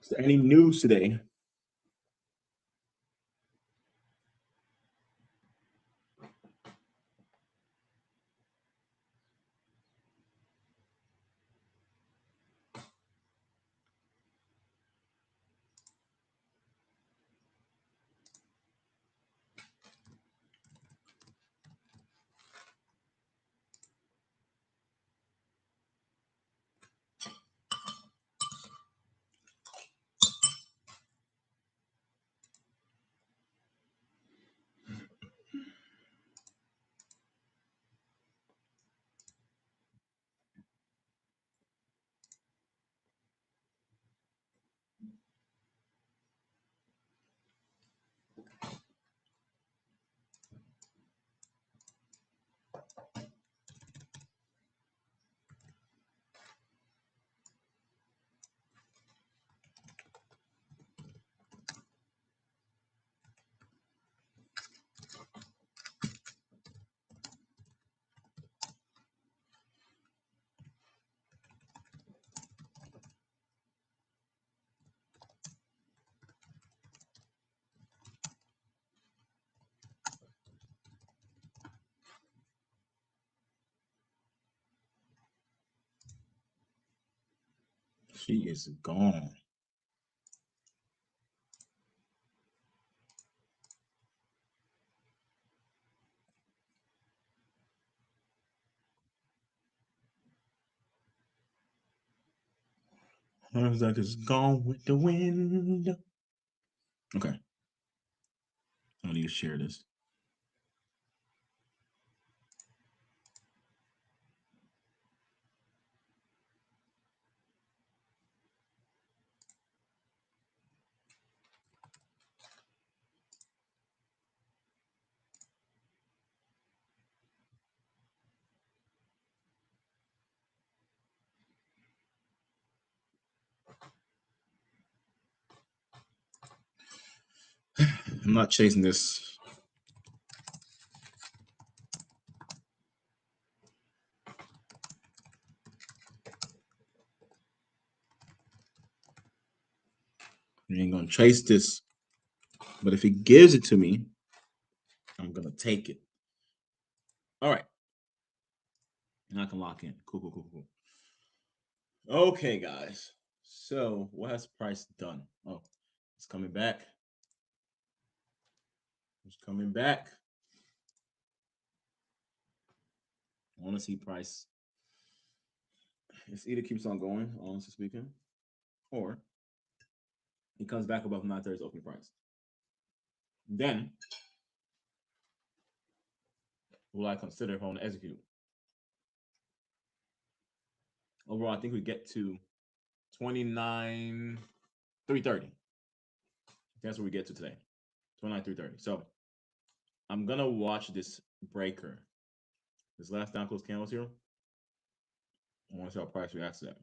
Is there any news today? She is gone. Nasdaq is gone with the wind. Okay. I need to share this. I'm not chasing this. We ain't gonna chase this. But if he gives it to me, I'm gonna take it. All right. And I can lock in. Cool. Okay, guys. So what has price done? Oh, it's coming back. It's coming back. I want to see price. It either keeps on going, honestly speaking, or it comes back above 930's opening price. Then will I consider if I want to execute? Overall, I think we get to 29,330. That's what we get to today. 29,330. So I'm gonna watch this breaker. This last down close candles here. I want to see how price reacts to that.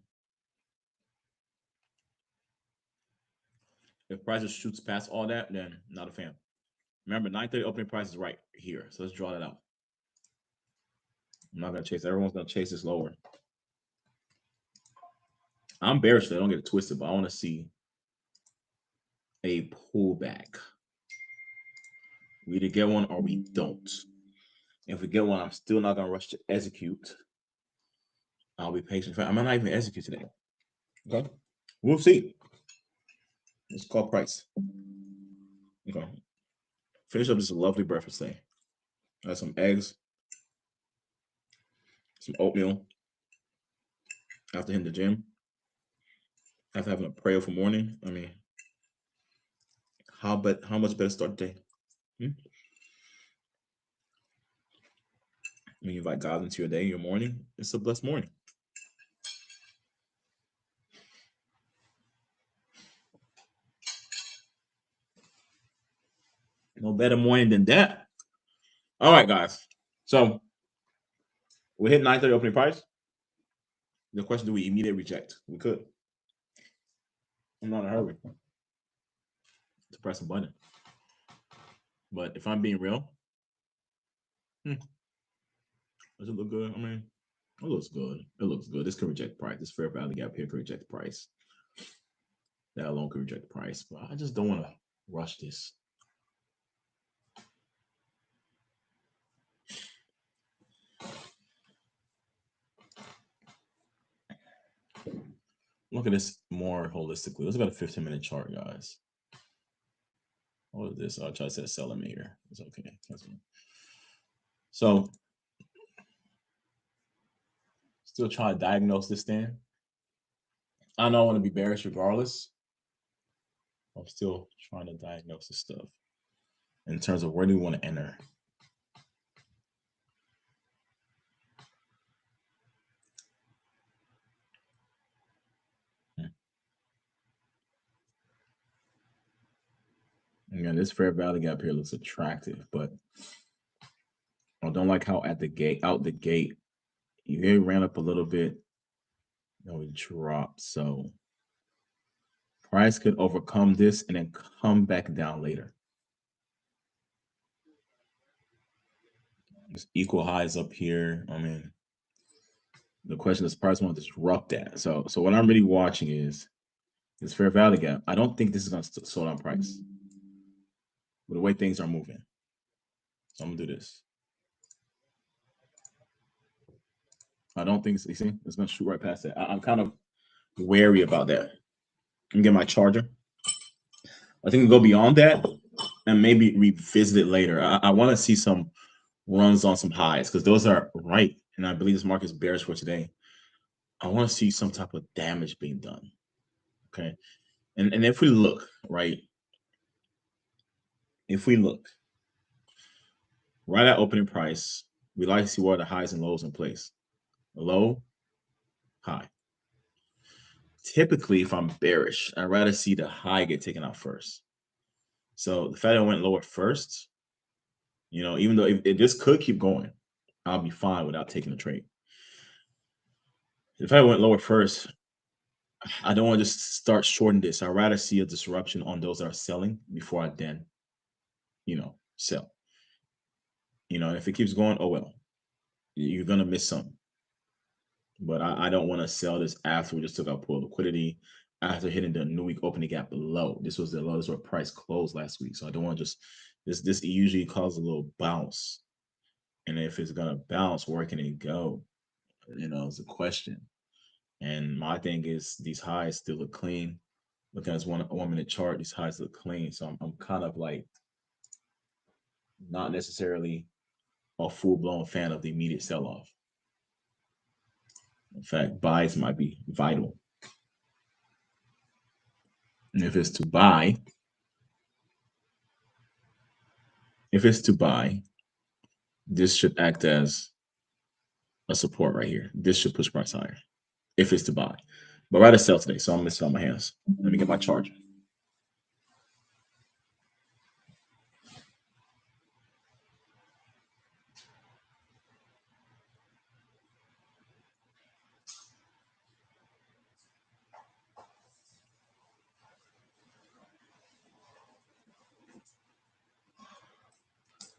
If price shoots past all that, then not a fan. Remember, 930 opening price is right here. So let's draw that out. I'm not gonna chase. Everyone's gonna chase this lower. I'm bearish, so I don't get it twisted, but I want to see a pullback. We either get one or we don't. If we get one, I'm still not gonna rush to execute. I'll be patient. I might not even execute today. Okay, we'll see. Let's call price. Okay, finish up this lovely breakfast thing. I got some eggs, some oatmeal, after hitting the gym, after having a prayerful morning. I mean, how much better start the day? Hmm? When you invite God into your day, your morning, it's a blessed morning. No better morning than that. All right, guys. So we hit 9:30 opening price. The question: do we immediately reject? We could. I'm not in a hurry to press a button. But if I'm being real, does it look good? I mean, it looks good. It looks good. This could reject price. This fair value gap here could reject price. That alone could reject price. But I just don't want to rush this. Look at this more holistically. Let's go to 15-minute chart, guys. What is this? I'll try to set sell them here. It's okay. So still trying to diagnose this thing. I know I want to be bearish regardless. I'm still trying to diagnose this stuff in terms of where do we want to enter. Again, this fair value gap here looks attractive, but I don't like how out the gate, you ran up a little bit, it dropped. So price could overcome this and then come back down later. There's equal highs up here. I mean, the question is, price want to disrupt that. So what I'm really watching is this fair value gap. I don't think this is going to slow down price with the way things are moving. So I'm gonna do this. I don't think you see it's going to shoot right past that. I'm kind of wary about that. I'm get my charger. I think we'll go beyond that and maybe revisit it later. I want to see some runs on some highs because those are right, and I believe this market is bearish for today. I want to see some type of damage being done. Okay, and if we look right, if we look right at opening price, we like to see what are the highs and lows in place. Low, high. Typically, if I'm bearish, I'd rather see the high get taken out first. So the fact that I went lower first, even though if this could keep going, I'll be fine without taking a trade. If I went lower first, I don't want to just start shorting this. I'd rather see a disruption on those that are selling before I then, sell. If it keeps going, oh well, you're gonna miss some. But I don't want to sell this after we just took out poor liquidity, after hitting the new week opening gap below. This was the lowest where price closed last week. So I don't want to just this usually causes a little bounce. And if it's gonna bounce, where can it go? It's a question. And my thing is these highs still look clean. Look at this 1 minute chart, these highs look clean. So I'm kind of like not necessarily a full-blown fan of the immediate sell-off. In fact, buys might be vital. And if it's to buy, this should act as a support right here. This should push price higher if it's to buy. But rather sell today, so I'm gonna sell my hands. Let me get my charger.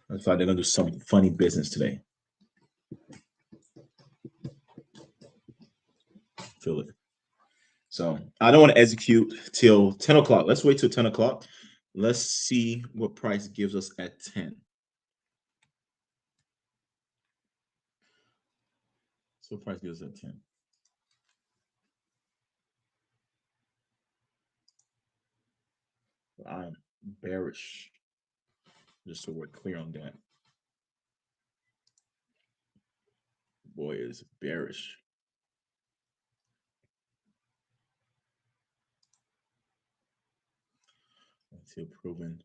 Looks like they're gonna do some funny business today. Feel it. So I don't want to execute till 10 o'clock. Let's wait till 10 o'clock. Let's see what price gives us at 10. So price gives us at 10. I'm bearish. Just so we're clear on that. Boy is bearish. until proven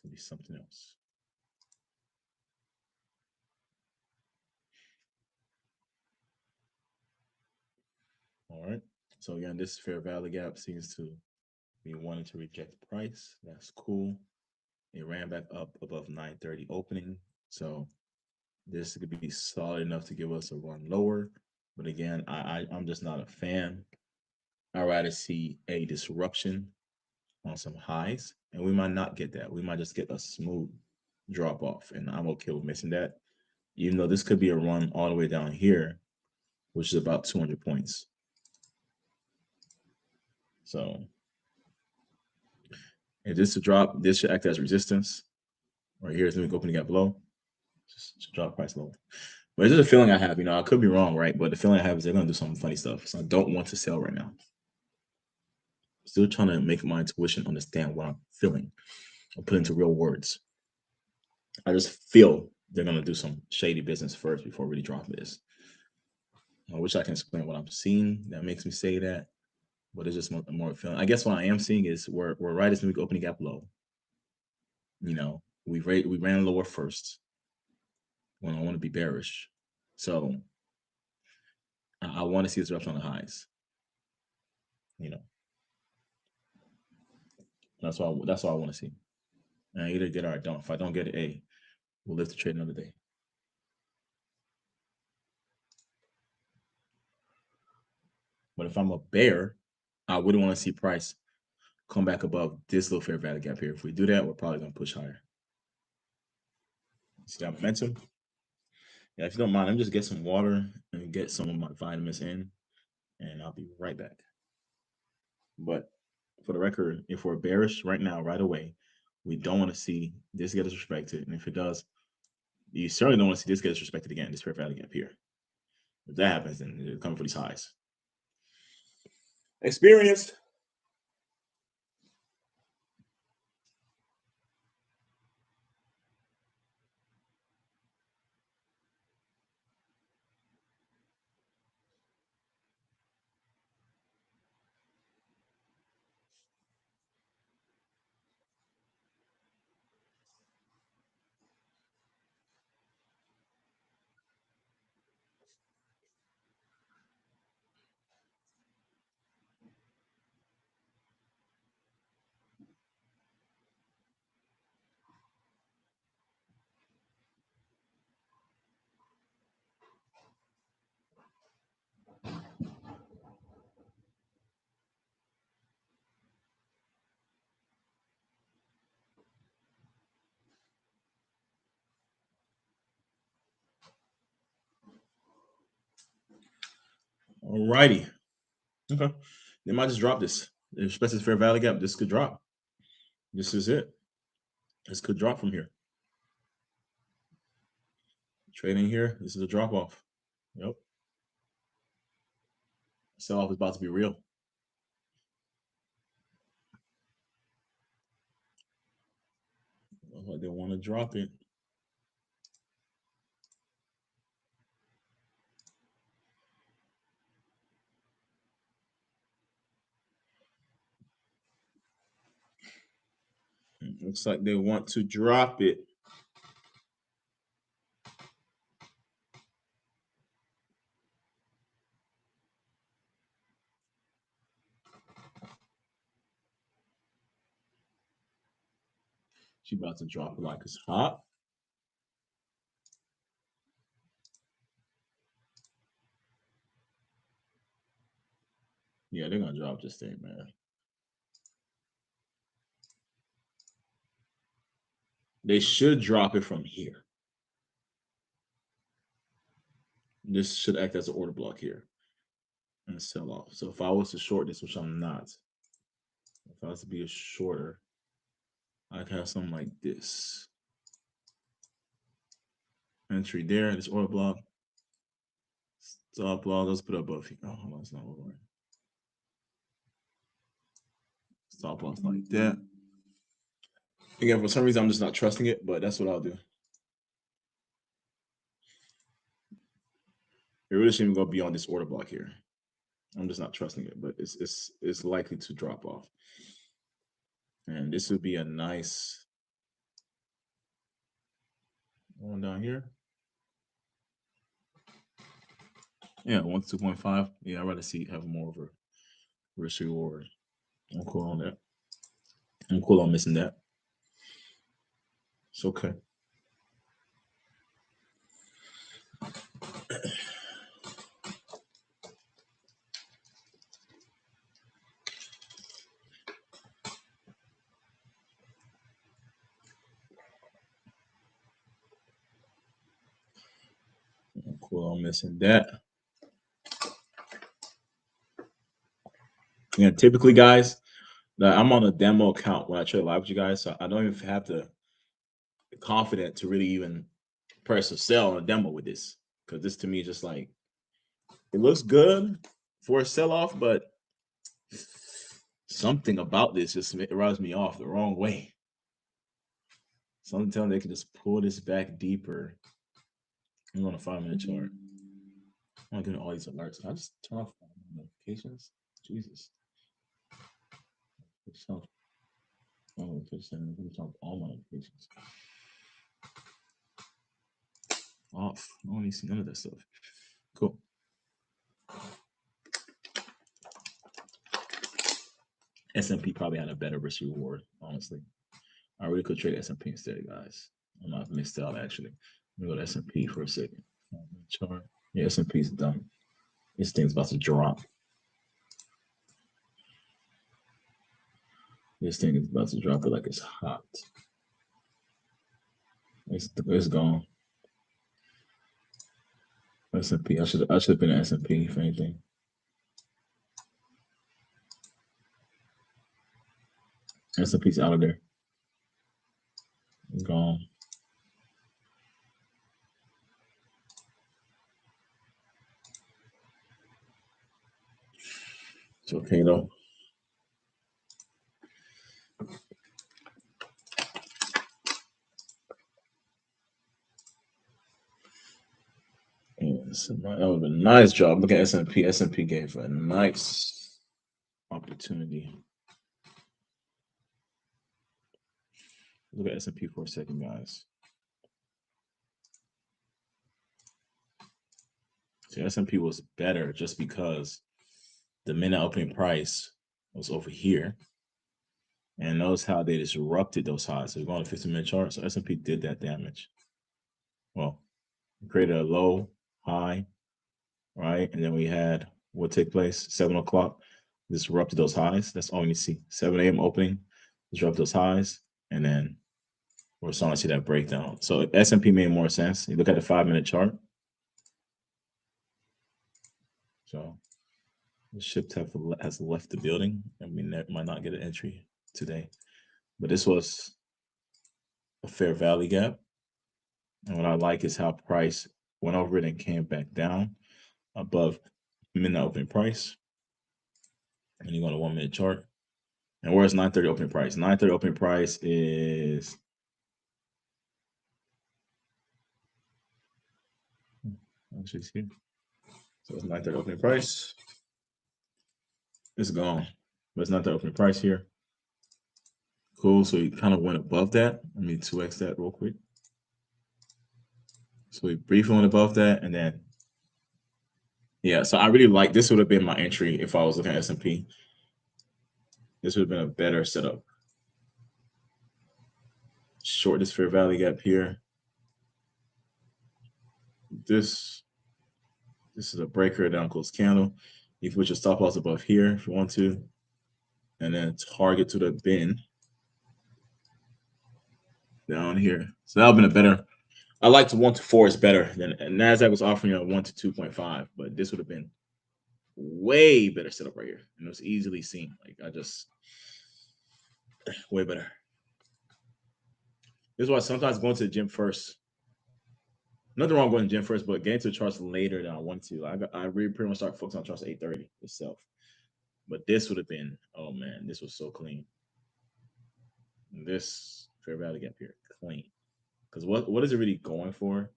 to be something else. All right. So again, this fair value gap seems to be wanting to reject the price. That's cool. It ran back up above 930 opening. So this could be solid enough to give us a run lower. But again, I'm just not a fan. I'd rather see a disruption on some highs, and we might not get that. We might just get a smooth drop off, and I'm okay with missing that. Even though this could be a run all the way down here, which is about 200 points. So if this is a drop, this should act as resistance. Right here is the opening gap below. Just drop price lower. But it's just a feeling I have. I could be wrong, right? But the feeling I have is they're gonna do some funny stuff. So I don't want to sell right now. Still trying to make my intuition understand what I'm feeling or put into real words. I just feel they're gonna do some shady business first before really dropping this. I wish I can explain what I'm seeing that makes me say that, but it's just more feeling. I guess what I am seeing is we're right as we opening gap low. We ran lower first when I want to be bearish. So I want to see this disruption on the highs. That's what I want to see. And I either get it or I don't. If I don't get it, A, we'll live to trade another day. But if I'm a bear, I wouldn't want to see price come back above this little fair value gap here. If we do that, we're probably going to push higher. See that momentum? Yeah, if you don't mind, let me just get some water and get some of my vitamins in, and I'll be right back. But for the record, if we're bearish right now, right away, we don't want to see this get disrespected. And if it does, you certainly don't want to see this get disrespected again, this fair value gap here. If that happens, then it's coming for these highs. Experience. Alrighty. Okay. They might just drop this. Especially fair value gap, this could drop. This is it. This could drop from here. Trading here, this is a drop off. Yep. Sell off is about to be real. Looks like they want to drop it. Looks like they want to drop it. She about to drop it like it's hot. Yeah, they're gonna drop this thing, man. They should drop it from here. This should act as an order block here and sell off. So if I was to short this, which I'm not, if I was to be a shorter, I'd have something like this. Entry there, this order block. Stop loss, let's put it above here. Oh, hold on, it's not over. Stop loss like that. Again, for some reason, I'm just not trusting it, but that's what I'll do. It really shouldn't go beyond this order block here. I'm just not trusting it, but it's likely to drop off. And this would be a nice one down here. Yeah, 1 to 2.5. Yeah, I'd rather see have more of a risk reward. I'm cool on that. I'm cool on missing that. It's okay. I'm cool on missing that. Yeah, typically, guys, I'm on a demo account when I trade live with you guys, so I don't even have to confident to really even press a sell on a demo with this, because this to me is just like it looks good for a sell off, but something about this just rubs me off the wrong way. Something telling me they can just pull this back deeper. I'm on a 5 minute chart. I'm not getting all these alerts. Can I just turn off notifications? Jesus. Turn off all my notifications. Off. I don't need to see none of that stuff. Cool. S&P probably had a better risk reward, honestly. I really could trade S&P instead, guys. I'm not mixed out actually. Let me go to S&P for a second. Chart. Yeah, S&P is done. This thing's about to drop. This thing is about to drop it like it's hot. It's gone. S&P. I should have been an S&P if anything. S&P's out of there. It's gone. It's okay though. Yes, that would have been a nice job. Look at S&P. S&P gave a nice opportunity. Look at S&P for a second, guys. See, S&P was better just because the minute opening price was over here. And notice how they disrupted those highs. So we're going to 15-minute chart. So S&P did that damage. Well, created a low, high, right? And then we had what take place? 7 o'clock, disrupted those highs. That's all you see. 7 a.m. opening, disrupt those highs, and then we're starting to see that breakdown. So S&P made more sense. You look at the 5-minute chart. So the ship has left the building, and we might not get an entry today. But this was a fair value gap. And what I like is how price went over it and came back down above midnight opening price. And you go to 1 minute chart. And where's 9:30 opening price? 9:30 opening price is actually here. So it's 9:30 opening price. It's gone. But it's not the opening price here. Cool. So he kind of went above that. Let me 2x that real quick. So we briefly went above that, and then yeah. So I really like this. Would have been my entry if I was looking at S&P. This would have been a better setup. Short this fair value gap here. This is a breaker down close candle. You can put your stop loss above here if you want to, and then target to the bin down here. So that would have been a better. I liked 1 to 4 is better than Nasdaq was offering a 1 to 2.5, but this would have been way better setup right here, and it was easily seen. Like I just way better. This is why sometimes going to the gym first. Nothing wrong going to the gym first, but getting to the charts later than I want to. I really pretty much start focusing on charts at 8:30 itself. But this would have been, oh man, this was so clean. This fair value gap here, clean. Because what is it really going for?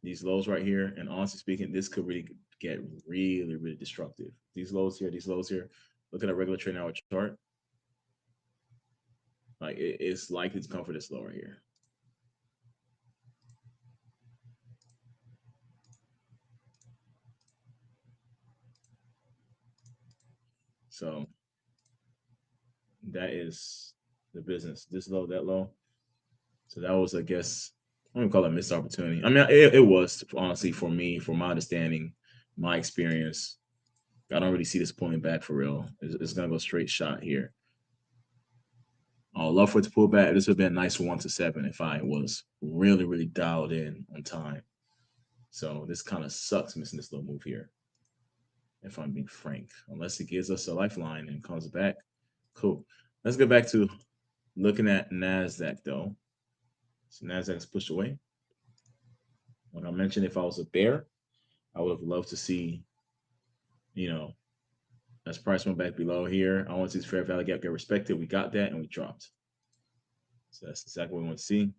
These lows right here, and honestly speaking, this could really get really, really destructive. These lows here, these lows here. Look at a regular trading hour chart. Like it's likely to come for this low right here. So that is the business. This low, that low. So that was, I guess, I'm gonna call it a missed opportunity. I mean, it was honestly for me, from my understanding, my experience. I don't really see this pulling back for real. It's gonna go straight shot here. I would love for it to pull back. This would have been a nice 1 to 7 if I was really, really dialed in on time. So this kind of sucks missing this little move here, if I'm being frank. Unless it gives us a lifeline and comes back. Cool. Let's go back to looking at NASDAQ though. So NASDAQ's pushed away. Like I mentioned, if I was a bear, I would have loved to see, you know, as price went back below here. I want to see this fair value gap get respected. We got that and we dropped. So that's exactly what we want to see.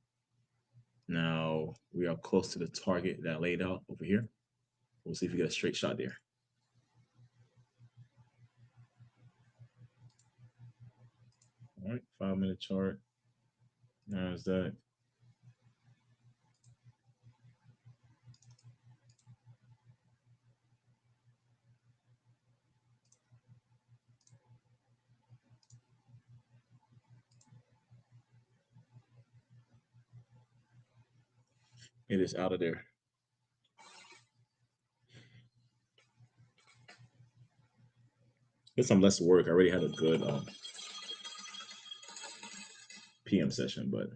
Now we are close to the target that I laid out over here. We'll see if we get a straight shot there. All right, 5-minute chart. NASDAQ. It is out of there. Get some less work. I already had a good PM session, but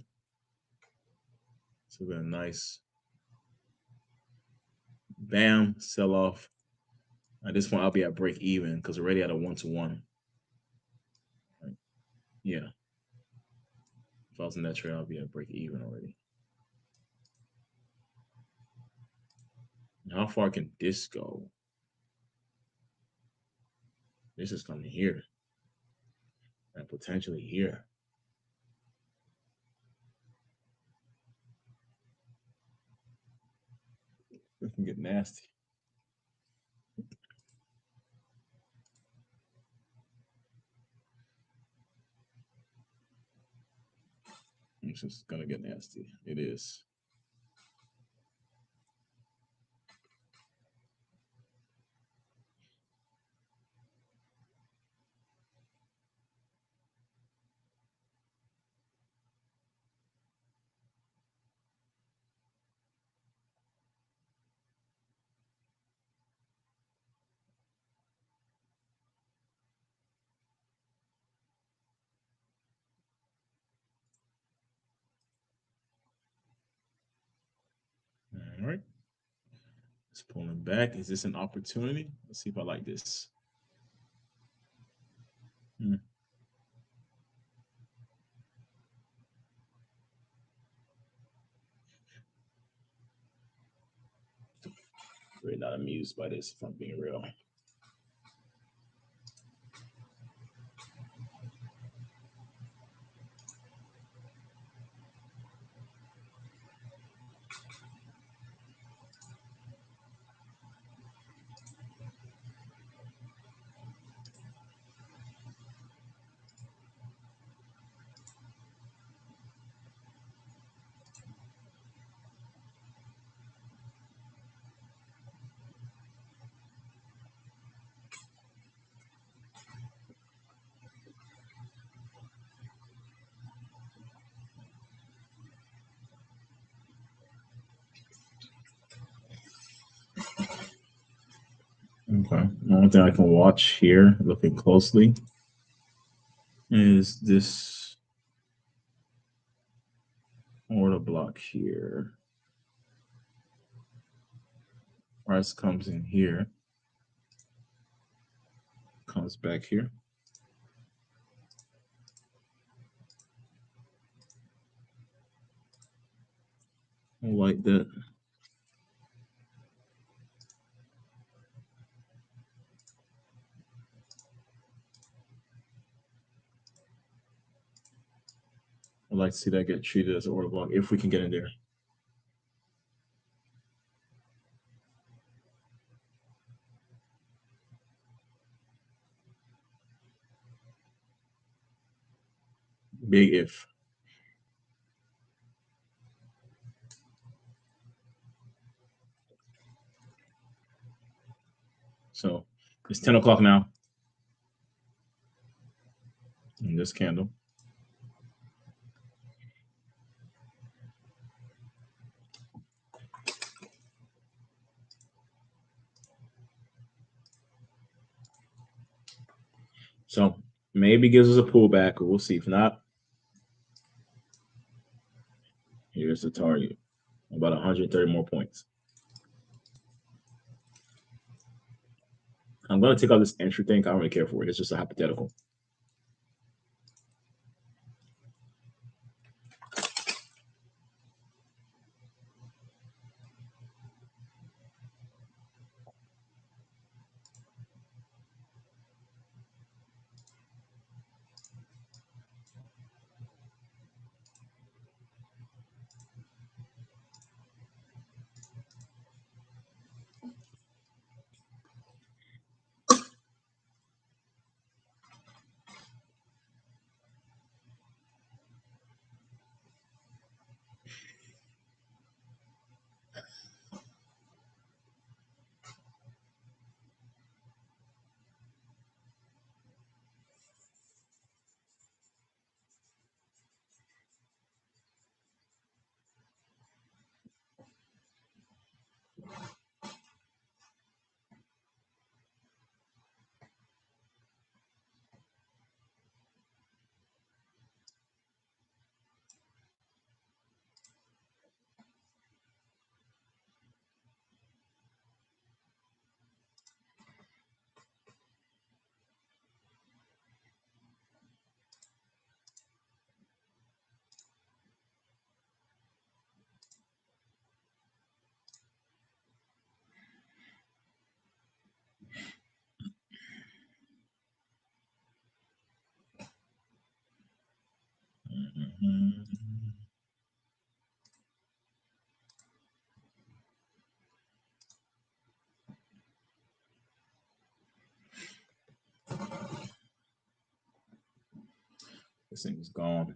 it's been a nice bam sell off. At this point, I'll be at break even because already at a 1 to 1. Right. Yeah, if I was in that trade, I'll be at break even already. How far can this go? This is coming here and potentially here. It can get nasty. It's just gonna get nasty. It is. All right. It's pulling back. Is this an opportunity? Let's see if I like this. Hmm. Really not amused by this, if I'm being real. Okay. One thing I can watch here, looking closely, is this order block here. Price comes in here, comes back here. Like that. I'd like to see that get treated as an order block if we can get in there. Big if. So it's 10 o'clock now in this candle. So maybe gives us a pullback, or we'll see. If not, here's the target. About 130 more points. I'm going to take out this entry thing. I don't really care for it. It's just a hypothetical. This thing is gone.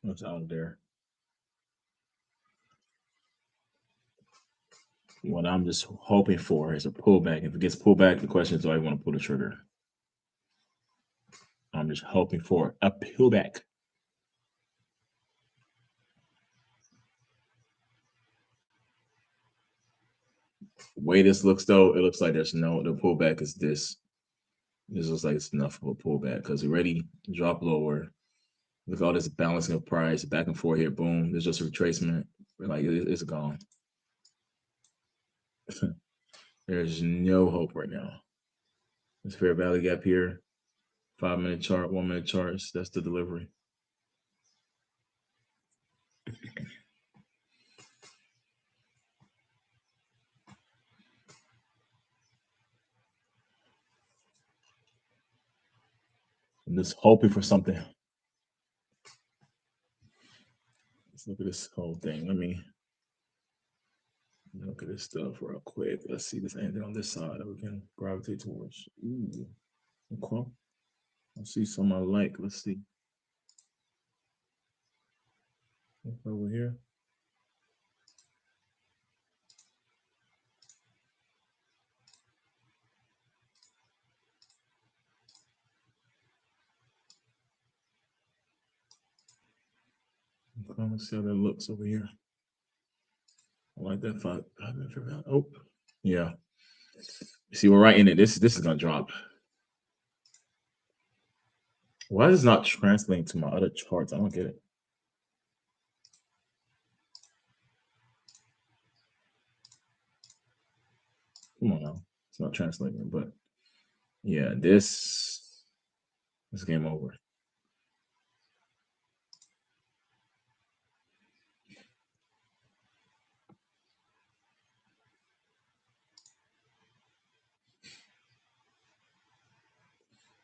What's out there? What I'm just hoping for is a pullback. If it gets pulled back, the question is, do I want to pull the trigger? I'm just hoping for a pullback. The way this looks, though, it looks like there's no, the pullback is this. This looks like it's enough of a pullback because already dropped lower. Look at all this balancing of price back and forth here. Boom. There's just a retracement. Like it's gone. There's no hope right now. This fair value gap here. 5-minute chart, 1-minute charts. That's the delivery. I'm just hoping for something. Let's look at this whole thing. Let me look at this stuff real quick. Let's see if there's anything on this side that we can gravitate towards. Ooh, okay. I see some I like. Let's see. Over here. Okay, let's see how that looks over here. I like that five. Oh, yeah. See, we're right in it. This is gonna drop. Why is it not translating to my other charts? I don't get it. Come on now. It's not translating, but yeah, this game over.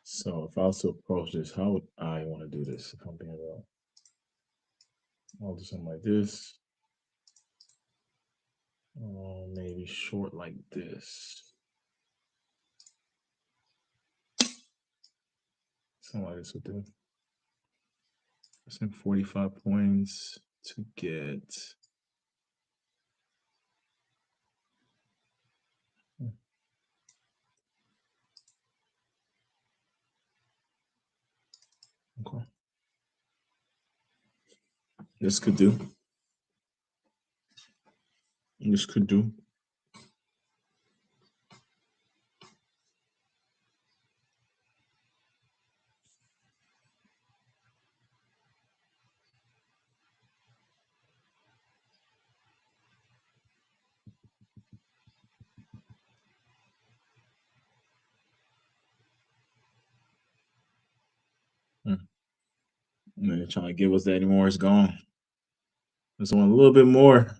So if I was to approach this, how would I want to do this? If I'm being real, I'll do something like this. Maybe short like this. Something like this would do. I think 45 points to get. Okay. This could do. This could do. Man, trying to give us that anymore. It's gone. Just want a little bit more.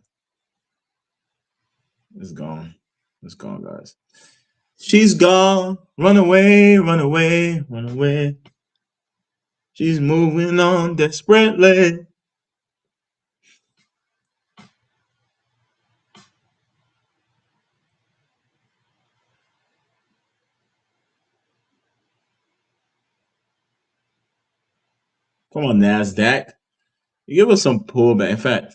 It's gone. It's gone, guys. She's gone. Run away, run away, run away. She's moving on desperately. Come on, NASDAQ. You give us some pullback. In fact,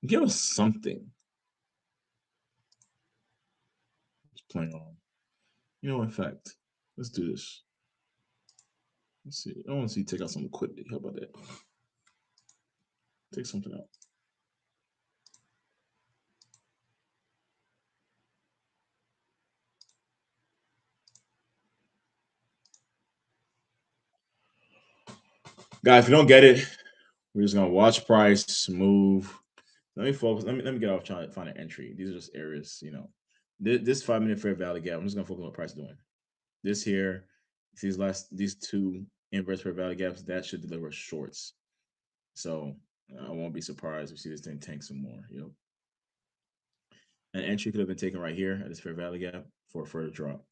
give us something. It's playing on. You know, in fact, let's do this. Let's see. I want to see take out some liquidity. How about that? Take something out. Guys, if you don't get it, we're just gonna watch price move. Let me focus. Let me get off trying to find an entry. These are just areas, you know. This 5 minute fair value gap. I'm just gonna focus on what price is doing. This here, these two inverse fair value gaps, that should deliver shorts. So I won't be surprised if you see this thing tank some more. You know, an entry could have been taken right here at this fair value gap for a further drop.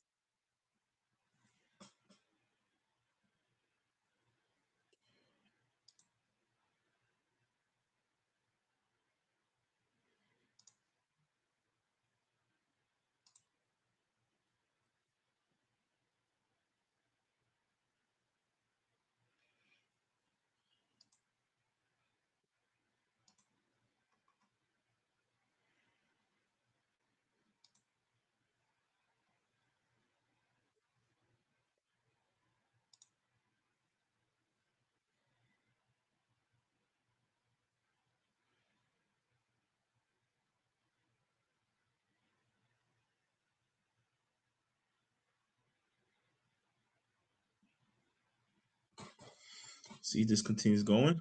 See, this continues going.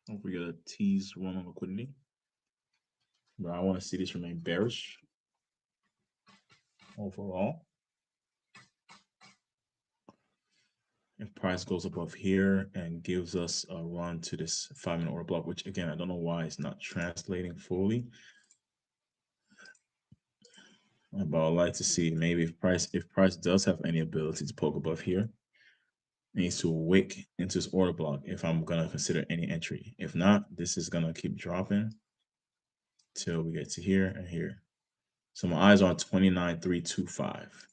Don't forget a tease run on liquidity. But I want to see this remain bearish overall. If price goes above here and gives us a run to this 5 minute order block, which again, I don't know why it's not translating fully. But I'd like to see maybe if price does have any ability to poke above here, it needs to wick into this order block if I'm gonna consider any entry. If not, this is gonna keep dropping till we get to here and here. So my eyes are on 29,325.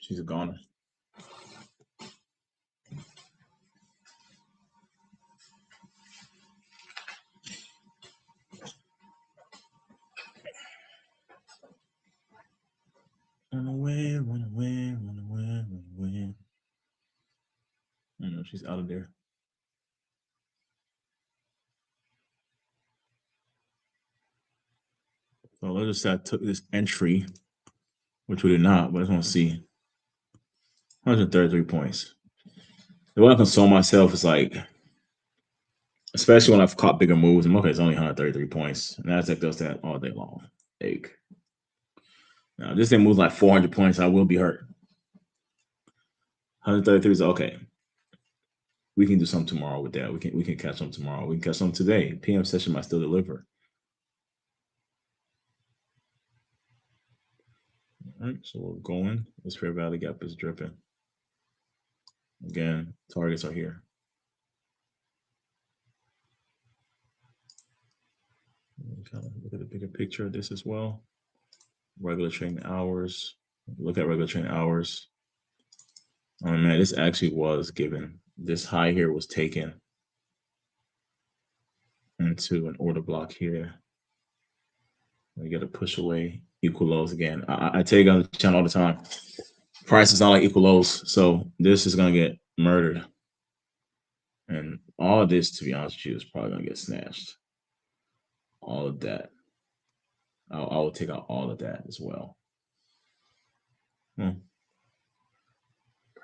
She's a goner. Run away, run away, run away, run away. I know she's out of there. So let's just say I took this entry, which we did not, but I just want to see. 133 points. The way I console myself is like, especially when I've caught bigger moves. I'm okay. It's only 133 points. Nasdaq does that all day long. Egg. Now, this thing moves like 400 points. I will be hurt. 133 is okay. We can do something tomorrow with that. We can catch them tomorrow. We can catch them today. PM session might still deliver. All right, so we're going. This fair value gap is dripping. Again, targets are here. Kind of look at the bigger picture of this as well. Regular trading hours. Look at regular trading hours. Oh man, this actually was given. This high here was taken into an order block here. We got to push away equal lows again. I tell you guys on the channel all the time, price is not like equal lows, so this is gonna get murdered. And all of this, to be honest with you, is probably gonna get snatched. All of that. I will take out all of that as well.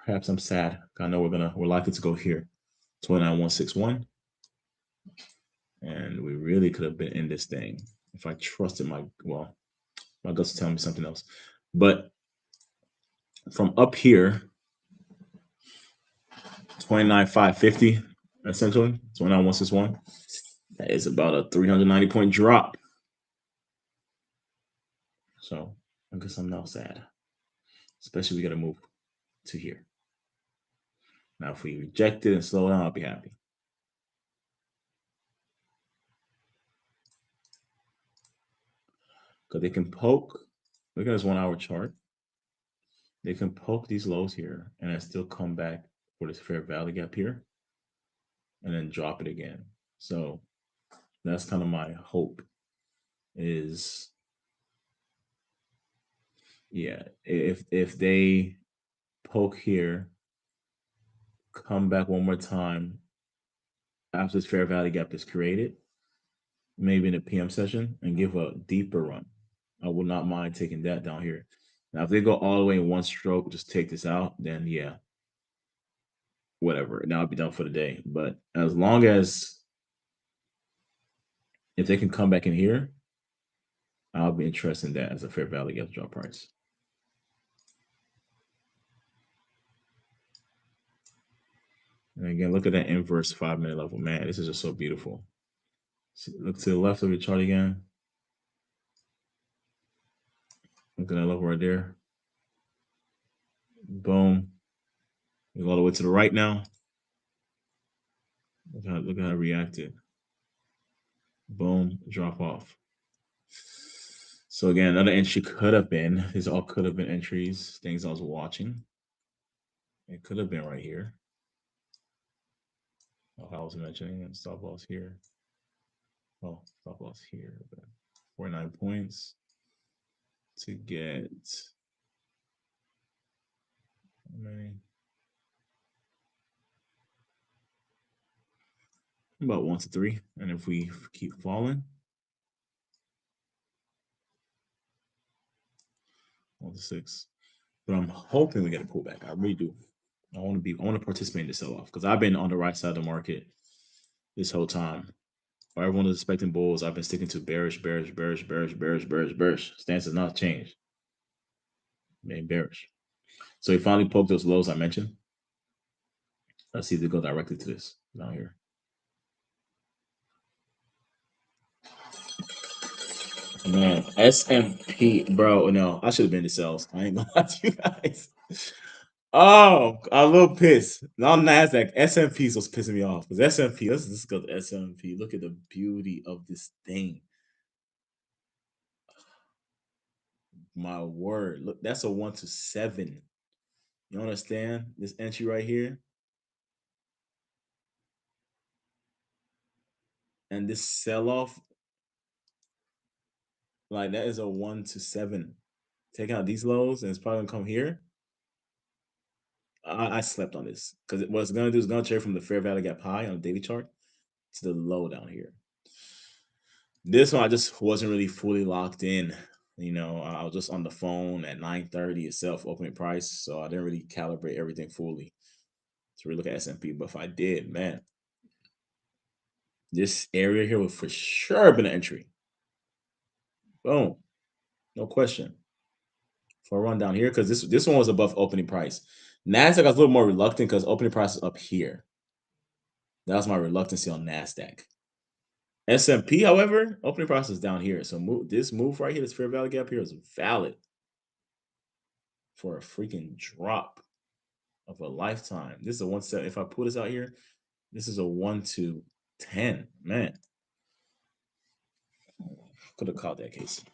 Perhaps I'm sad. I know we're likely to go here. 29161. And we really could have been in this thing if I trusted my gut's telling me something else. But from up here, 29,550, essentially, 29161. That is about a 390 point drop. So I guess I'm now sad. Especially we got to move to here. Now, if we reject it and slow down, I'll be happy. Because they can poke. Look at this 1 hour chart. They can poke these lows here and then still come back for this fair value gap here and then drop it again. So that's kind of my hope is, yeah, if they poke here, come back one more time after this fair value gap is created, maybe in a PM session, and give a deeper run. I would not mind taking that down here. Now, if they go all the way in one stroke, just take this out, then yeah, whatever. Now I'll be done for the day. But as long as if they can come back in here, I'll be interested in that as a fair value gap drop price. And again, look at that inverse 5-minute level. Man, this is just so beautiful. See, look to the left of the chart again. Look at that level right there. Boom. We go all the way to the right now. Look how it reacted. Boom, drop off. So again, another entry could have been, these all could have been entries, things I was watching. It could have been right here. Oh, I was mentioning, and stop loss here. Oh, stop loss here. 49 points to get how many? About 1 to 3. And if we keep falling, 1 to 6. But I'm hoping we get a pullback. I really do. I want to participate in the sell-off because I've been on the right side of the market this whole time. While everyone is expecting bulls, I've been sticking to bearish, bearish, bearish, bearish, bearish, bearish, bearish. Stance has not changed. Remain bearish. So he finally poked those lows I mentioned. Let's see if they go directly to this down here. Man, S&P, bro. No, I should have been to sales. I ain't gonna lie to you guys. Oh, I'm a little pissed. Not Nasdaq. S&P was pissing me off because S&P. Let's go to S&P. Look at the beauty of this thing. My word, look, that's a 1 to 7. You understand this entry right here? And this sell off, like that is a 1 to 7. Take out these lows, and it's probably gonna come here. I slept on this because what it's gonna do is gonna trade from the fair value gap high on the daily chart to the low down here. This one I just wasn't really fully locked in. I was just on the phone at 9:30 itself, opening price, so I didn't really calibrate everything fully to really look at S&P. But if I did, man, this area here would for sure been an entry. Boom, no question. For a run down here, because this one was above opening price. Nasdaq, I was a little more reluctant because opening price is up here. That was my reluctancy on Nasdaq. S&P, however, opening price is down here. So this move right here, this fair value gap here is valid for a freaking drop of a lifetime. This is a 1 7. If I pull this out here, this is a 1 to 10. Man, could have caught that case.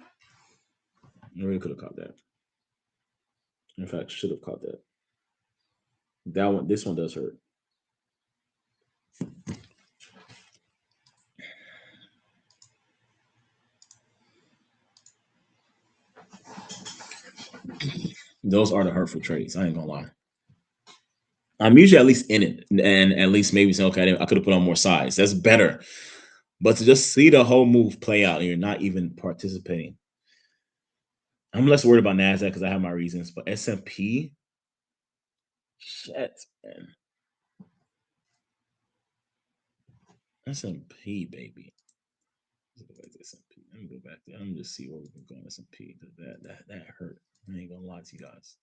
I really could have caught that. In fact, should have caught that. That one, this one does hurt. Those are the hurtful trades. I ain't gonna lie. I'm usually at least in it, and at least maybe say, okay, I could have put on more size. That's better. But to just see the whole move play out and you're not even participating, I'm less worried about Nasdaq because I have my reasons. But S&P, shit, man, S&P, baby. Let's go back to S&P. Let me go back there. Let me just see where we can go on S&P because that hurt. I ain't gonna lie to you guys.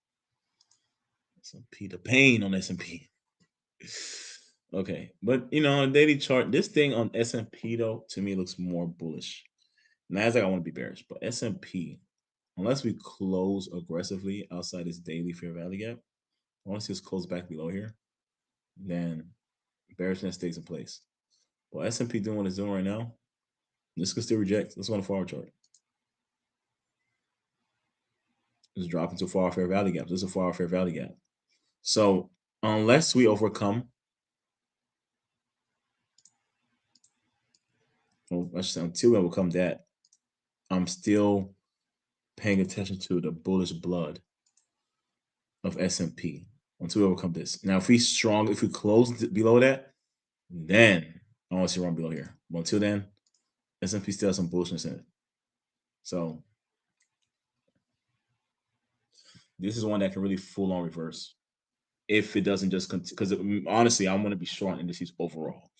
S&P, the pain on S&P. Okay, but daily chart, this thing on S&P though to me looks more bullish. Nasdaq, I want to be bearish, but S&P, unless we close aggressively outside this daily fair value gap, once this close back below here, then bearishness stays in place. But S&P doing what it's doing right now, this could still reject. Let's go on the forward chart. It's dropping to far fair value gap. This is a far fair value gap. So unless we overcome, well, I should say until we overcome that, I'm still paying attention to the bullish blood of S&P until we overcome this. Now, if we close below that, then I want to see run below here. But until then, S&P still has some bullishness in it. So this is one that can really full on reverse if it doesn't just because honestly, I want to be short on indices overall.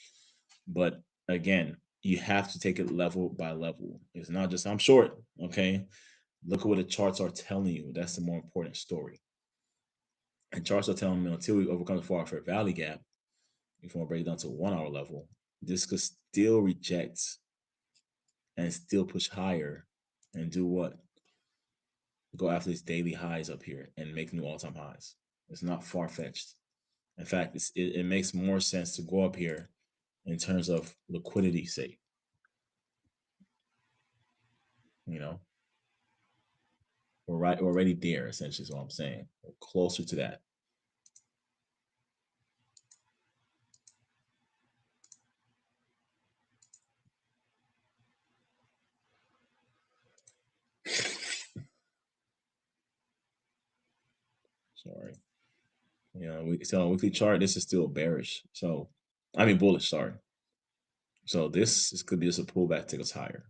But again, you have to take it level by level. It's not just I'm short. Okay, look at what the charts are telling you. That's the more important story. And charts are telling me until we overcome the far fair value gap, if you want to break it down to 1 hour level, this could still reject and still push higher and do what? Go after these daily highs up here and make new all-time highs. It's not far-fetched. In fact, it makes more sense to go up here in terms of liquidity sake. We're already there, essentially is what I'm saying. We're closer to that. Sorry. So on a weekly chart, this is still bearish. So, I mean bullish, sorry. So this could be just a pullback take us higher.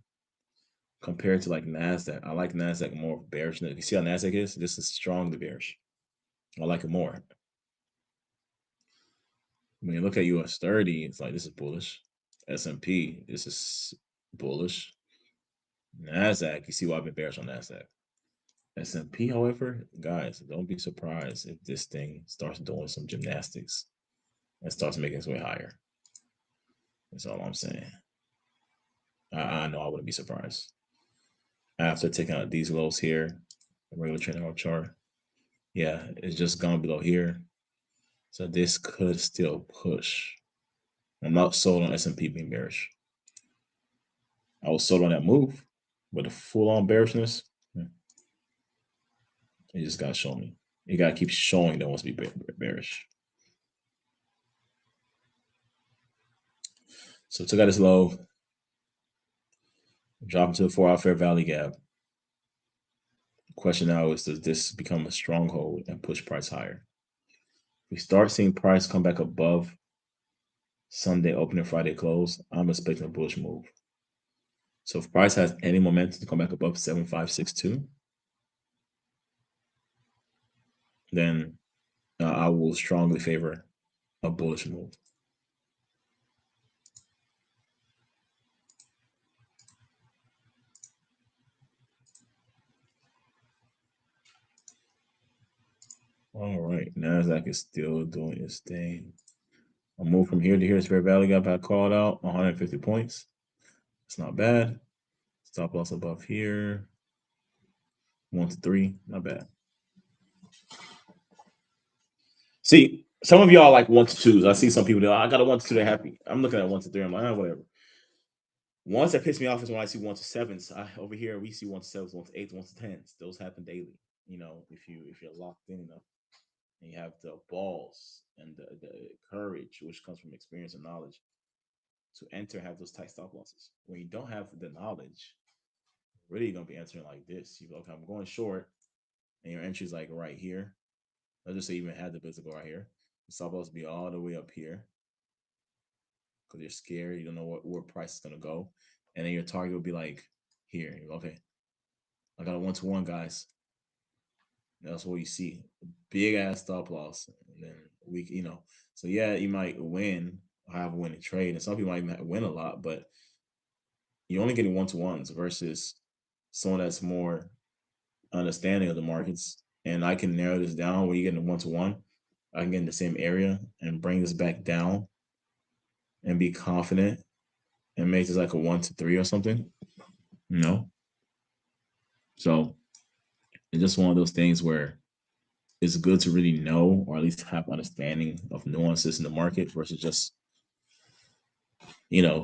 Compared to like NASDAQ, I like NASDAQ more bearish. You see how NASDAQ is? This is strongly bearish. I like it more. When you look at US 30, it's like this is bullish. S&P, this is bullish. NASDAQ, you see why I've been bearish on NASDAQ. S&P, however, guys, don't be surprised if this thing starts doing some gymnastics and starts making its way higher. That's all I'm saying. I know I wouldn't be surprised. After taking out these lows here, the regular trending hour chart, yeah, it's just gone below here. So this could still push. I'm not sold on S&P being bearish. I was sold on that move, but the full-on bearishness, you just gotta show me. You gotta keep showing that wants to be bearish. So took out this low, drop into the 4-hour fair value gap. The question now is, does this become a stronghold and push price higher? If we start seeing price come back above Sunday opening, Friday close, I'm expecting a bullish move. So if price has any momentum to come back above 7562, then I will strongly favor a bullish move. All right, Nasdaq is still doing its thing. A move from here to here is fair value gap I called out 150 points. It's not bad. Stop loss above here. 1 to 3, not bad. See, some of y'all like 1 to 2s. I see some people that I got a 1 to 2, they're happy. I'm looking at 1 to 3. I'm like, whatever. Ones that piss me off is when I see 1 to 7s. Over here we see 1 to 7s, 1 to 8s, 1 to 10s. Those happen daily. You know, if you're locked in enough, and you have the balls and the courage, which comes from experience and knowledge, to enter, have those tight stop losses. When you don't have the knowledge, really you're gonna be entering like this. You go, okay, I'm going short, and your entry is like right here. Let's just say you even had the physical right here. The stop loss be all the way up here because you're scared. You don't know where price is gonna go, and then your target will be like here. You go, okay, I got a 1 to 1, guys. That's what you see. Big ass stop loss. And then so yeah, you might win, have a winning trade, and some people might win a lot, but you're only getting 1 to 1s versus someone that's more understanding of the markets. And I can narrow this down where you get a 1 to 1. I can get in the same area and bring this back down and be confident and make this like a 1 to 3 or something. You know? So it's just one of those things where it's good to really know or at least have understanding of nuances in the market versus just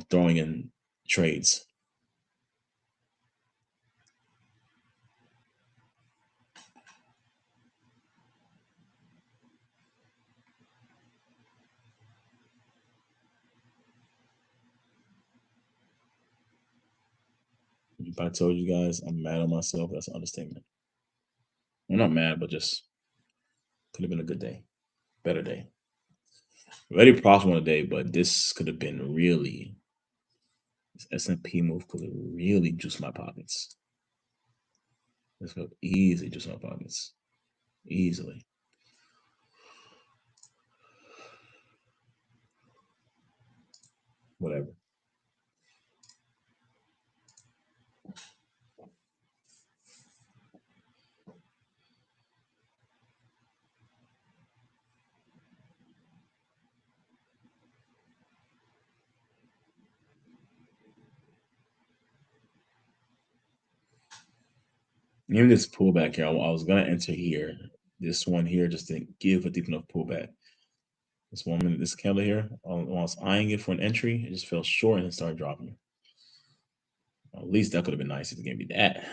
throwing in trades. If I told you guys I'm mad at myself, that's an understatement. I'm not mad, but just could have been a good day, better day. Very profitable day, but this could have been really this S&P move could have really juiced my pockets. This could have easily juiced my pockets. Easily. Whatever. Even this pullback here, I was gonna enter here. This one here just didn't give a deep enough pullback. This 1 minute, this candle here, while I was eyeing it for an entry, it just fell short and it started dropping. At least that could have been nice if it gave me that.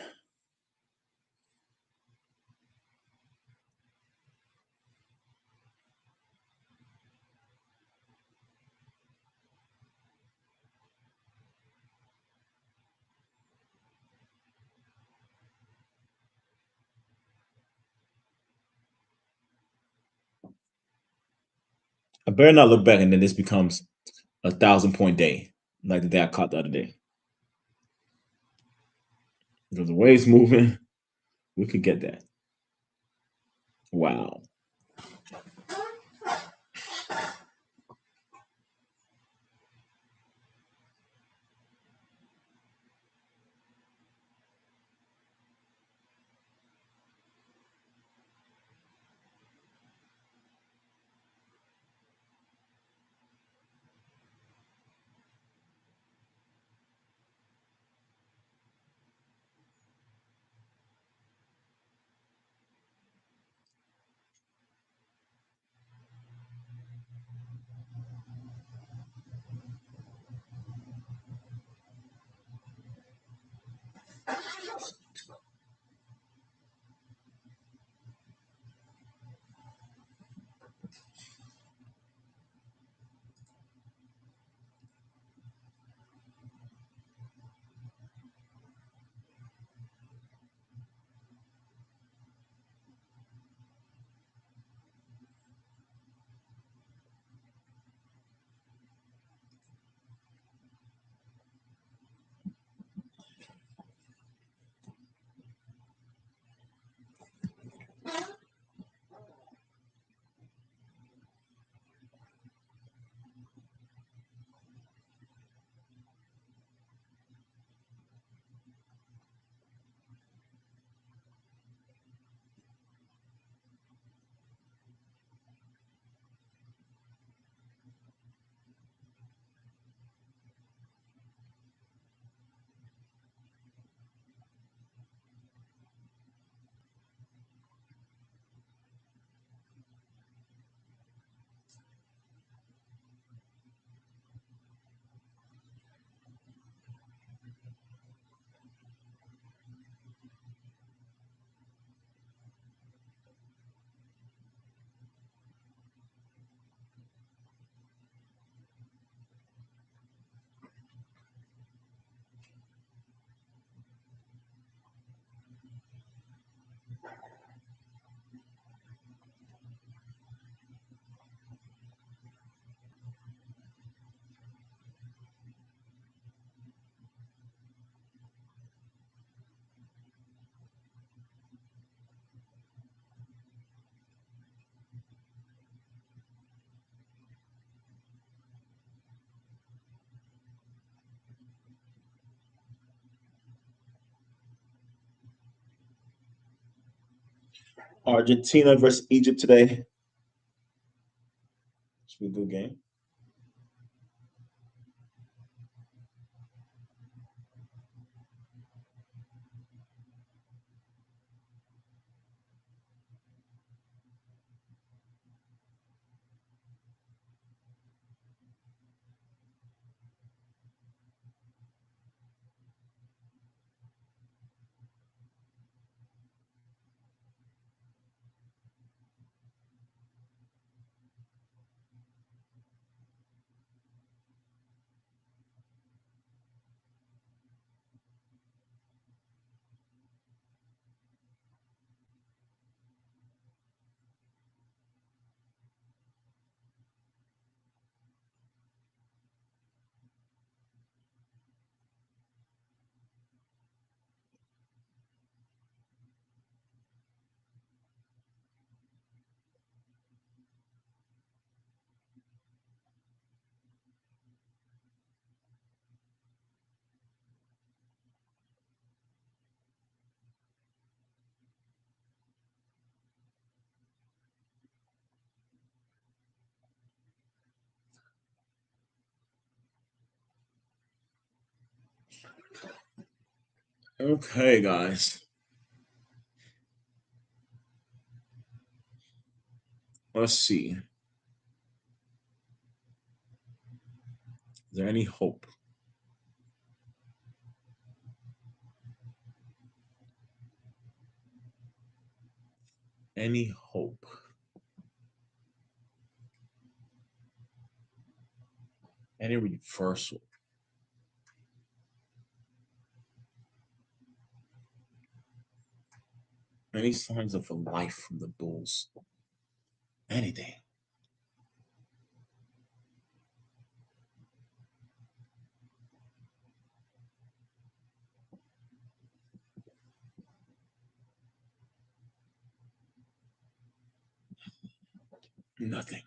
I better not look back and then this becomes a 1,000 point day, like the day I caught the other day. Because the way it's moving, we could get that. Wow. Argentina versus Egypt today. Should be a good game. Okay, guys. Let's see. Is there any hope? Any hope? Any reversal? Any signs of a life from the Bulls? Anything? Nothing.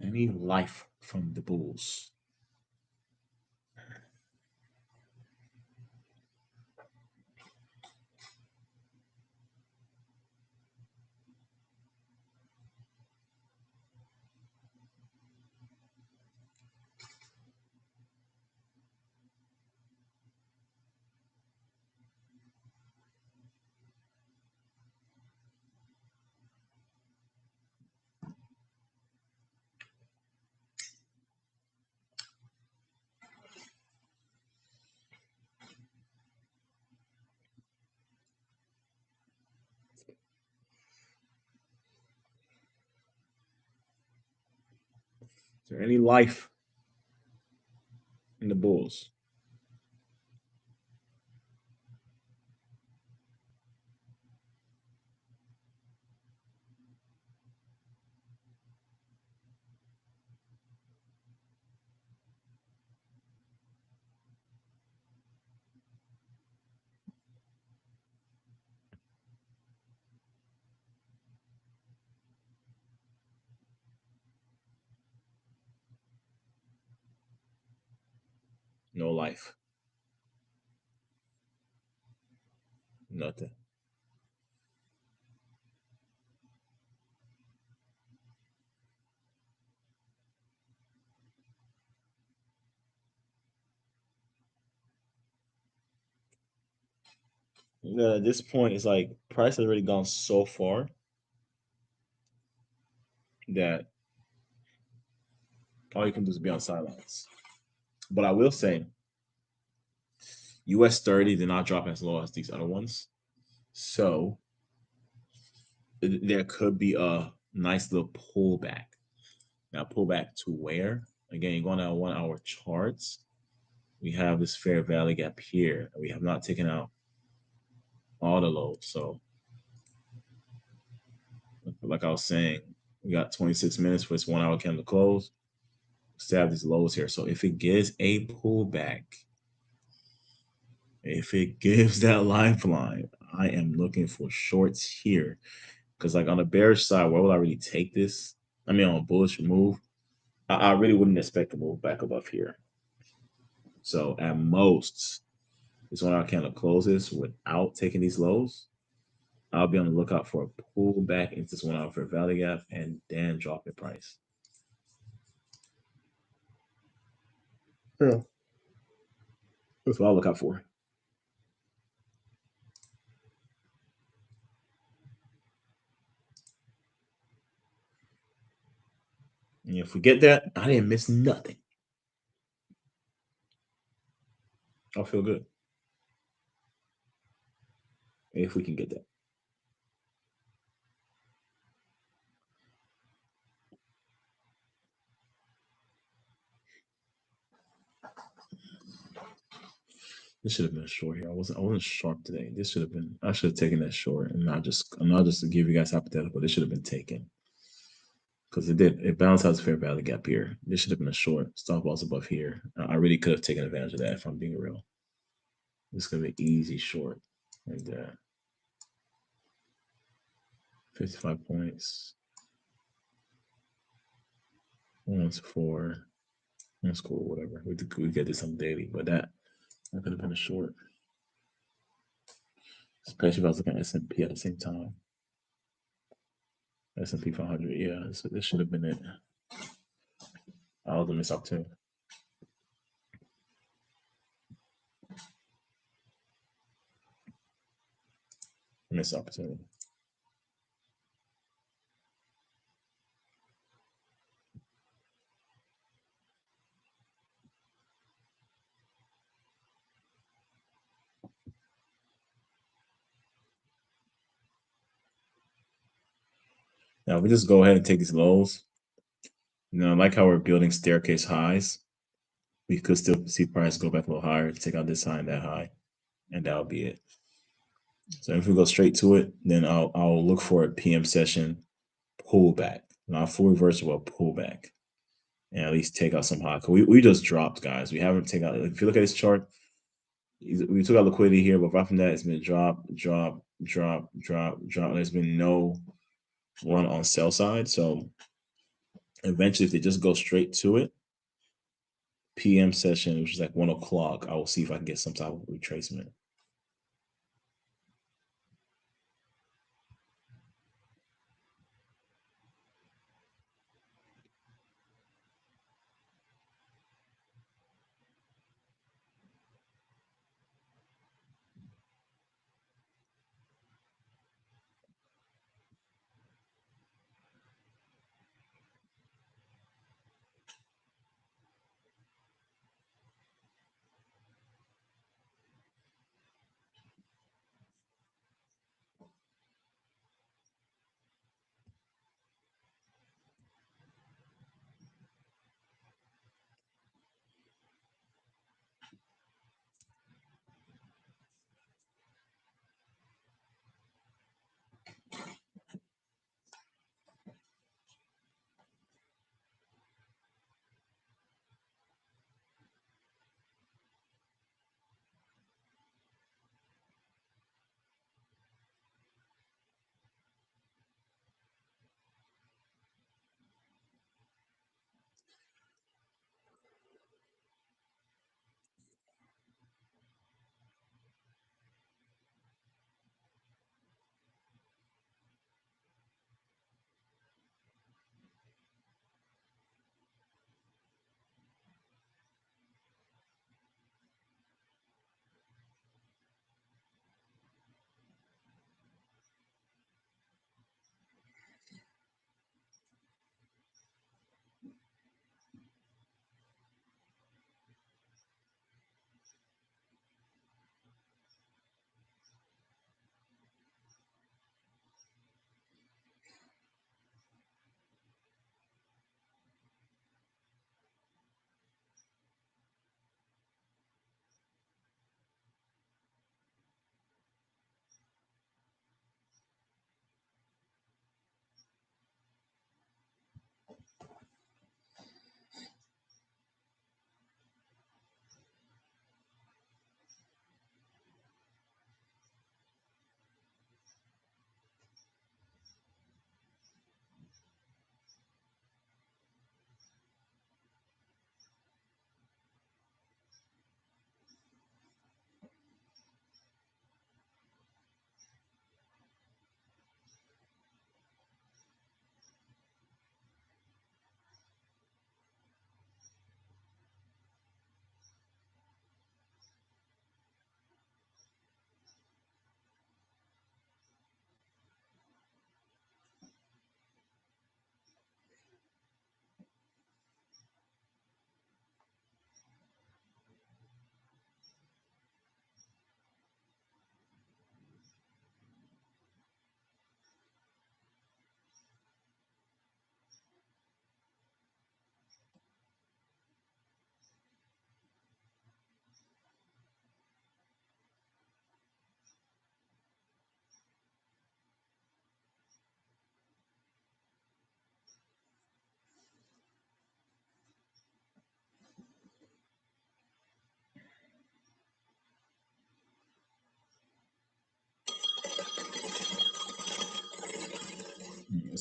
Any life from the Bulls? Is there any life in the Bulls? No life. Nothing. At this point, it's like price has already gone so far that all you can do is be on sidelines. But I will say, US 30 did not drop as low as these other ones. So there could be a nice little pullback. Now, pullback to where? Again, you're going to 1 hour charts. We have this fair value gap here. We have not taken out all the lows. So, like I was saying, we got 26 minutes for this 1 hour candle close. Still have these lows here. So, if it gets a pullback, if it gives that lifeline, I am looking for shorts here. Because, like on the bearish side, where will I really take this? I mean, on a bullish move, I really wouldn't expect to move back above here. So, at most, this 1 hour candle closes without taking these lows. I'll be on the lookout for a pullback into this 1 hour fair value gap and then drop in price. Yeah. That's what I'll look out for. And if we get that, I didn't miss nothing. I'll feel good. If we can get that. This should have been a short here. I wasn't sharp today. This should have been I should have taken that short and not just to give you guys hypothetical. This should have been taken. Because it balanced out the fair value gap here. This should have been a short. Stop loss above here. I really could have taken advantage of that if I'm being real. This could be an easy short like that. 55 points. 1-4. That's cool, whatever. We get this on daily, but that could have been a short. Especially if I was looking at S&P at the same time. S&P 500, yeah, this should have been it. I was a missed opportunity. Missed opportunity. Now, if we just go ahead and take these lows, like how we're building staircase highs, we could still see price go back a little higher, take out this high and that high, and that'll be it. So if we go straight to it, then I'll look for a PM session pullback, not full reversal, but pullback, and at least take out some high. Cause we just dropped, guys. We haven't taken out. If you look at this chart, we took out liquidity here, but apart from that, it's been drop, drop, drop, drop, drop. There's been no run on sell side. So eventually, if they just go straight to it, PM session, which is like 1 o'clock, I will see if I can get some type of retracement.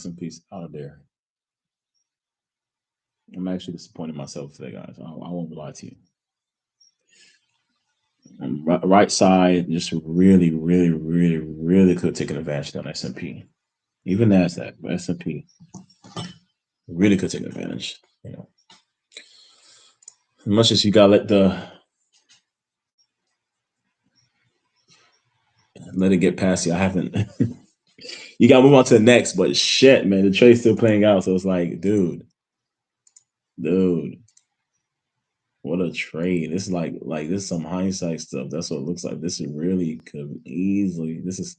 S&P's out of there. I'm actually disappointed in myself today, guys. I won't lie to you. Right side just really, really, really, really could have taken advantage on S&P. Even NASDAQ, but S&P really could take advantage. You know, as much as you gotta let it get past you. I haven't. You gotta move on to the next, but shit, man, the trade's still playing out. So it's like, dude, what a trade. This is like this is some hindsight stuff. That's what it looks like. This is really could easily. This is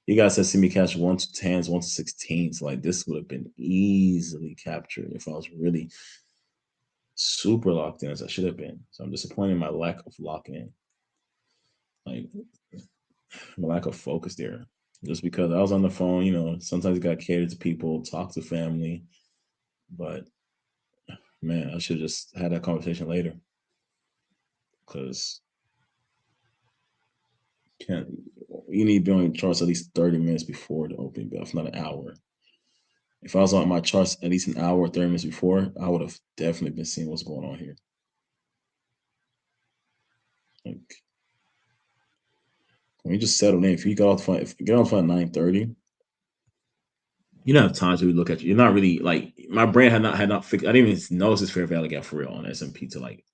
you guys have seen me catch 1 to 10s, 1 to 16s. Like this would have been easily captured if I was really super locked in as I should have been. So I'm disappointed in my lack of lock in, like my lack of focus there. Just because I was on the phone, sometimes you got to cater to people, talk to family, but man, I should just had that conversation later because can't you need to be on your charts at least 30 minutes before the opening bell, if not an hour. If I was on my charts at least an hour, 30 minutes before, I would have definitely been seeing what's going on here. Like when you just settle in, if you get off the phone, if you get off the phone at 9:30, you don't have time to really look at you. You're not really like my brain had not fixed. I didn't even notice this fair value gap for real on S&P to like.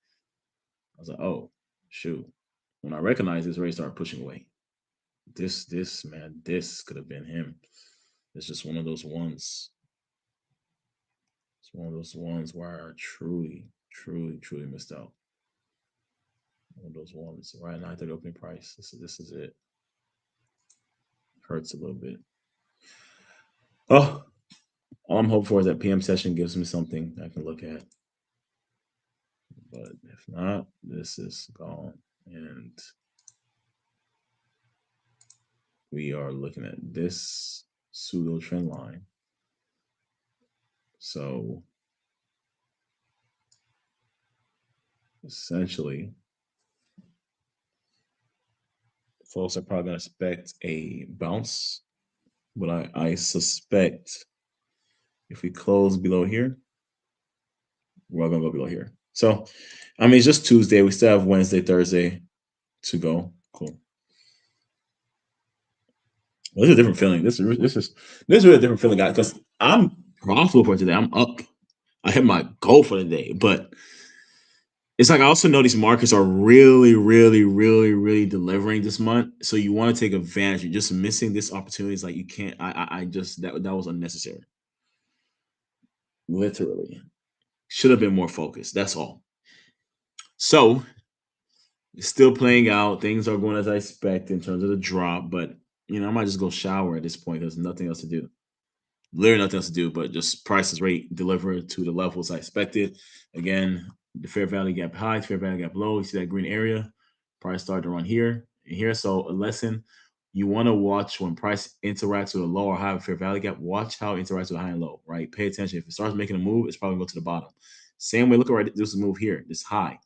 I was like, oh shoot. When I recognized this, Ray started pushing away. This man, this could have been him. It's just one of those ones. It's one of those ones where I truly, truly, truly missed out. One of those ones. Right now, at the opening price. This is it. Hurts a little bit. Oh, all I'm hoping for is that PM session gives me something I can look at. But if not, this is gone. And we are looking at this pseudo trend line. So essentially, folks are probably going to expect a bounce, but I suspect if we close below here, we're going to go below here. So, I mean, it's just Tuesday. We still have Wednesday, Thursday to go. Cool. Well, this is a different feeling. This is really a different feeling, guys. Because I'm profitable for today. I'm up. I hit my goal for the day, but it's like I also know these markets are really, really, really, really delivering this month. So you want to take advantage. You're just missing this opportunity. It's like you can't. I just that was unnecessary. Literally, should have been more focused. That's all. So it's still playing out. Things are going as I expect in terms of the drop, but I might just go shower at this point. There's nothing else to do. Literally nothing else to do, but just prices rate deliver to the levels I expected. Again, the fair value gap high, fair value gap low. You see that green area? Price started to run here and here. So a lesson, you want to watch when price interacts with a low or high fair value gap. Watch how it interacts with high and low, right? Pay attention. If it starts making a move, it's probably going to go to the bottom. Same way, look at right, this move here, this high.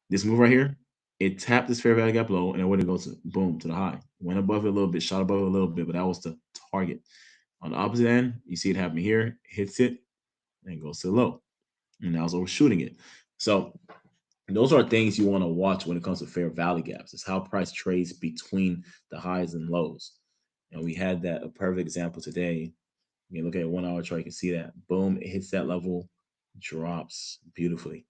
This move right here, it tapped this fair value gap low, and then where did it go to? Boom, to the high. Went above it a little bit, shot above it a little bit, but that was the target. On the opposite end, you see it happen here, hits it, and goes to the low. And now it's overshooting it. So those are things you want to watch when it comes to fair value gaps. It's how price trades between the highs and lows. And we had that a perfect example today. You can look at a 1 hour chart, you can see that. Boom, it hits that level, drops beautifully.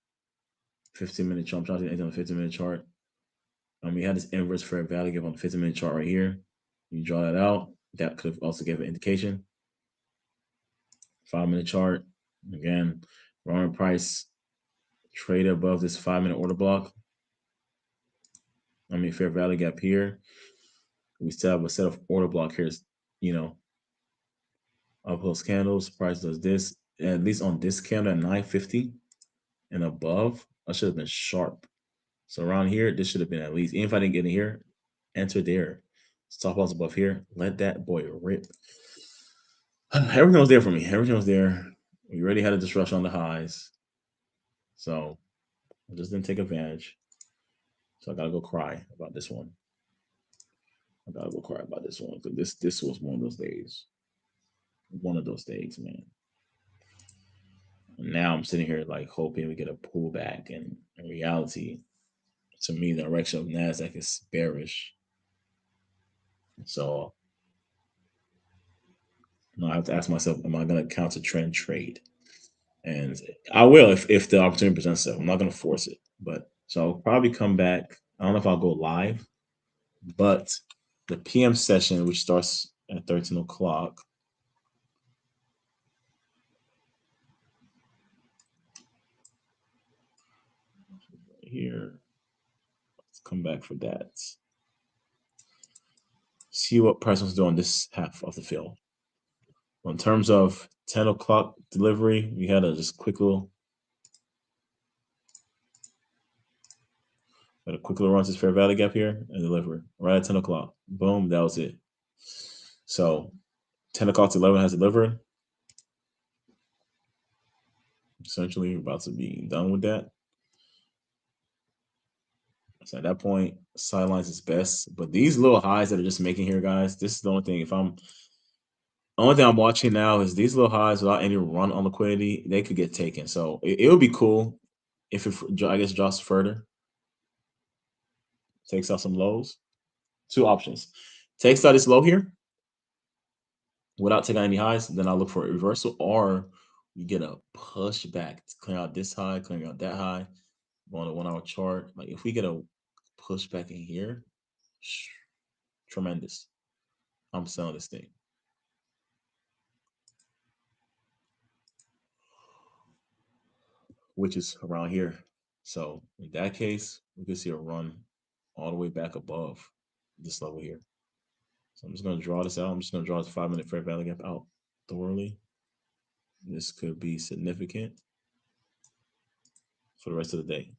15-minute chart, I'm trying to end on the 15-minute chart. We had this inverse fair value gap on the 15-minute chart right here. You draw that out. That could also give an indication. 5-minute chart. Again, Roman price trade above this 5-minute order block. Fair value gap here. We still have a set of order block here. Up close candles. Price does this. At least on this candle at 950 and above, I should have been sharp. So around here, this should have been at least. Even if I didn't get in here, enter there. Stop loss above here. Let that boy rip. Everything was there for me. Everything was there. We already had a disruption on the highs. So I just didn't take advantage. So I gotta go cry about this one. I gotta go cry about this one because this was one of those days. one of those days, man. And now I'm sitting here like hoping we get a pullback, and in reality, to me, the direction of Nasdaq is bearish. So now I have to ask myself, am I going to counter trend trade? And I will if the opportunity presents itself. I'm not going to force it, but so I'll probably come back. I don't know if I'll go live, but the PM session, which starts at 13 o'clock, here, let's come back for that. See what price was doing this half of the field. In terms of 10 o'clock delivery, we had a just quick little run to this fair value gap here and deliver right at 10 o'clock. Boom, that was it. So 10 o'clock to 11 has delivered. Essentially, we're about to be done with that. So at that point, sidelines is best. But these little highs that are just making here, guys, this is the only thing. Only thing I'm watching now is these little highs without any run on liquidity, they could get taken. So it would be cool if it, I guess, drops further, takes out some lows. Two options: takes out this low here without taking out any highs, then I'll look for a reversal, or we get a pushback to clear out this high, clearing out that high on a 1 hour chart. Like if we get a pushback in here, tremendous. I'm selling this thing. Which is around here. So in that case, we could see a run all the way back above this level here. So I'm just going to draw this out. I'm just going to draw this 5-minute fair value gap out thoroughly. This could be significant for the rest of the day.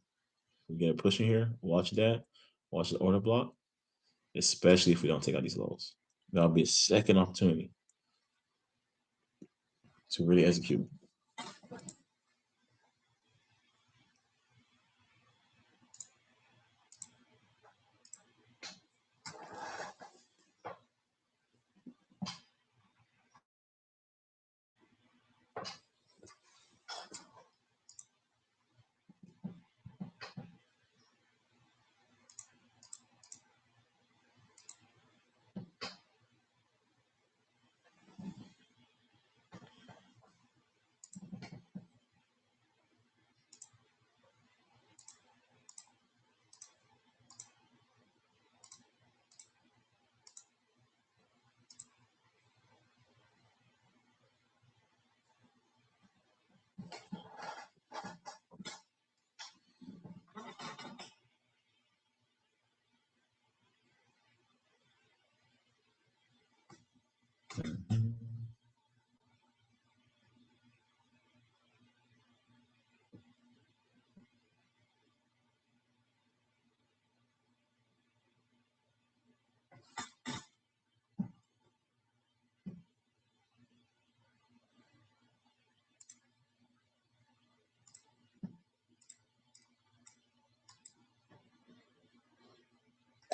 We get a push in here. Watch that. Watch the order block, especially if we don't take out these lows. That'll be a second opportunity to really execute.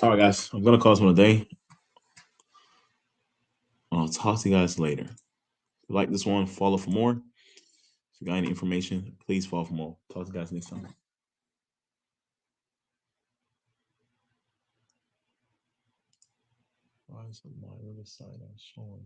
All right, guys, I'm going to call this one a day. I'll talk to you guys later. If you like this one, follow for more. If you got any information, please follow for more. Talk to you guys next time. Why is my other side not showing?